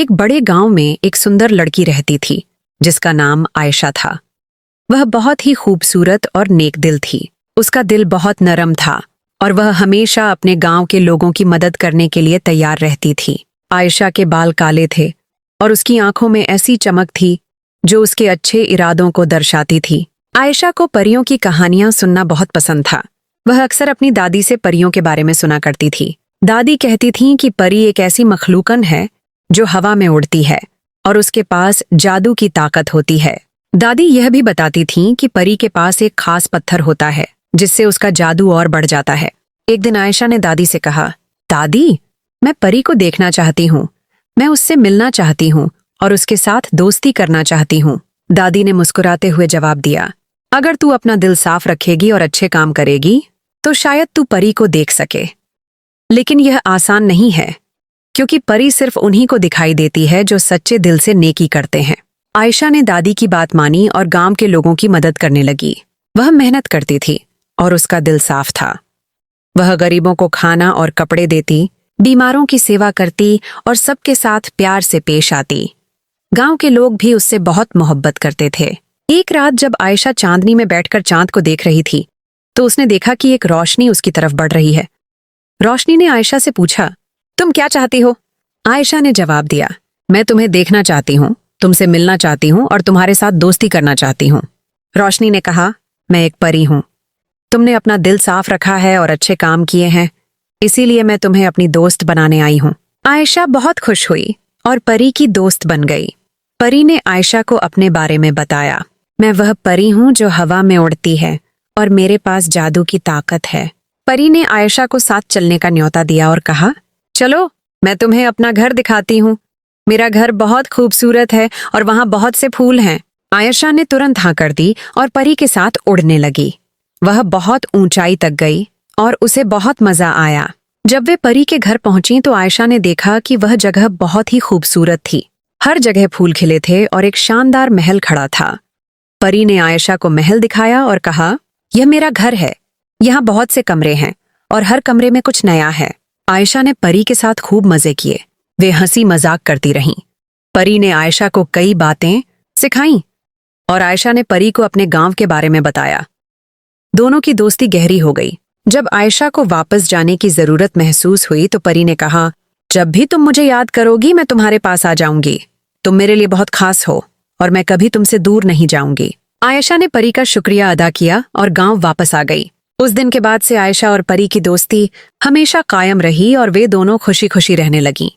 एक बड़े गांव में एक सुंदर लड़की रहती थी जिसका नाम आयशा था। वह बहुत ही खूबसूरत और नेक दिल थी। उसका दिल बहुत नरम था और वह हमेशा अपने गांव के लोगों की मदद करने के लिए तैयार रहती थी। आयशा के बाल काले थे और उसकी आंखों में ऐसी चमक थी जो उसके अच्छे इरादों को दर्शाती थी। आयशा को परियों की कहानियां सुनना बहुत पसंद था। वह अक्सर अपनी दादी से परियों के बारे में सुना करती थी। दादी कहती थीं कि परी एक ऐसी मखलूकन है जो हवा में उड़ती है और उसके पास जादू की ताकत होती है। दादी यह भी बताती थीं कि परी के पास एक खास पत्थर होता है जिससे उसका जादू और बढ़ जाता है। एक दिन आयशा ने दादी से कहा, दादी, मैं परी को देखना चाहती हूँ। मैं उससे मिलना चाहती हूँ और उसके साथ दोस्ती करना चाहती हूँ। दादी ने मुस्कुराते हुए जवाब दिया, अगर तू अपना दिल साफ रखेगी और अच्छे काम करेगी तो शायद तू परी को देख सके। लेकिन यह आसान नहीं है क्योंकि परी सिर्फ उन्हीं को दिखाई देती है जो सच्चे दिल से नेकी करते हैं। आयशा ने दादी की बात मानी और गांव के लोगों की मदद करने लगी। वह मेहनत करती थी और उसका दिल साफ था। वह गरीबों को खाना और कपड़े देती, बीमारों की सेवा करती और सबके साथ प्यार से पेश आती। गांव के लोग भी उससे बहुत मोहब्बत करते थे। एक रात जब आयशा चांदनी में बैठकर चांद को देख रही थी तो उसने देखा कि एक रोशनी उसकी तरफ बढ़ रही है। रोशनी ने आयशा से पूछा, तुम क्या चाहती हो? आयशा ने जवाब दिया, मैं तुम्हें देखना चाहती हूँ, तुमसे मिलना चाहती हूँ और तुम्हारे साथ दोस्ती करना चाहती हूँ। रोशनी ने कहा, मैं एक परी हूँ। तुमने अपना दिल साफ रखा है और अच्छे काम किए हैं, इसीलिए मैं तुम्हें अपनी दोस्त बनाने आई हूँ। आयशा बहुत खुश हुई और परी की दोस्त बन गई। परी ने आयशा को अपने बारे में बताया, मैं वह परी हूँ जो हवा में उड़ती है और मेरे पास जादू की ताकत है। परी ने आयशा को साथ चलने का न्योता दिया और कहा, चलो मैं तुम्हें अपना घर दिखाती हूँ। मेरा घर बहुत खूबसूरत है और वहाँ बहुत से फूल हैं। आयशा ने तुरंत हाँ कर दी और परी के साथ उड़ने लगी। वह बहुत ऊंचाई तक गई और उसे बहुत मजा आया। जब वे परी के घर पहुंची तो आयशा ने देखा कि वह जगह बहुत ही खूबसूरत थी। हर जगह फूल खिले थे और एक शानदार महल खड़ा था। परी ने आयशा को महल दिखाया और कहा, यह मेरा घर है। यहाँ बहुत से कमरे हैं और हर कमरे में कुछ नया है। आयशा ने परी के साथ खूब मजे किए। वे हंसी मजाक करती रहीं। परी ने आयशा को कई बातें सिखाईं और आयशा ने परी को अपने गांव के बारे में बताया। दोनों की दोस्ती गहरी हो गई। जब आयशा को वापस जाने की जरूरत महसूस हुई तो परी ने कहा, जब भी तुम मुझे याद करोगी मैं तुम्हारे पास आ जाऊंगी। तुम मेरे लिए बहुत खास हो और मैं कभी तुमसे दूर नहीं जाऊंगी। आयशा ने परी का शुक्रिया अदा किया और गांव वापस आ गई। उस दिन के बाद से आयशा और परी की दोस्ती हमेशा कायम रही और वे दोनों खुशी खुशी रहने लगीं।